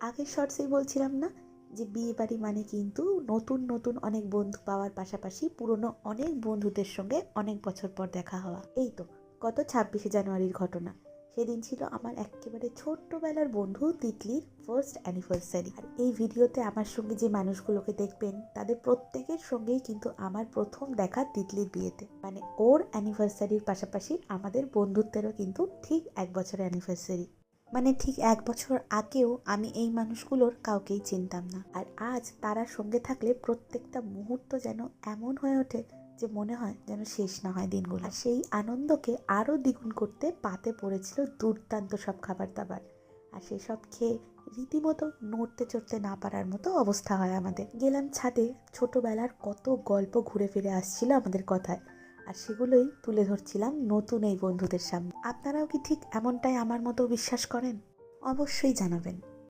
আগের শর্টসেই বলছিলাম না যে বিয়ে বাড়ি মানে কিন্তু নতুন নতুন অনেক বন্ধু পাওয়ার পাশাপাশি পুরনো অনেক বন্ধুদের সঙ্গে অনেক বছর পর দেখা হওয়া। এই তো গত 26শে জানুয়ারির ঘটনা। সেদিন ছিল আমার একেবারে ছোট্টবেলার বন্ধু তিতলির ফার্স্ট অ্যানিভার্সারি। আর এই ভিডিওতে আমার সঙ্গে যে মানুষগুলোকে দেখবেন তাদের প্রত্যেকের সঙ্গেই কিন্তু আমার প্রথম দেখা তিতলির বিয়েতে। মানে ওর অ্যানিভার্সারির পাশাপাশি আমাদের বন্ধুত্বেরও কিন্তু ঠিক 1 বছরের অ্যানিভার্সারি। মানে ঠিক 1 বছর আগেও আমি এই মানুষগুলোর কাউকেই চিনতাম না, আর আজ তারা সঙ্গে থাকলে প্রত্যেকটা মুহূর্ত যেন এমন হয়ে ওঠে যে মনে হয় যেন শেষ না হয় দিনগুলো। আর সেই আনন্দকে আরও দ্বিগুণ করতে পাতে পড়েছিল দুর্দান্ত সব খাবার দাবার, আর সেসব খেয়ে রীতিমতো নড়তে চড়তে না পারার মতো অবস্থা হয় আমাদের। গেলাম ছাদে, ছোটবেলার কত গল্প ঘুরে ফিরে আসছিল আমাদের কথায়, আর সেগুলোই তুলে ধরছিলাম নতুন এই বন্ধুদের সামনে। আপনারাও কি ঠিক এমনটাই আমার মতো বিশ্বাস করেন? অবশ্যই জানাবেন।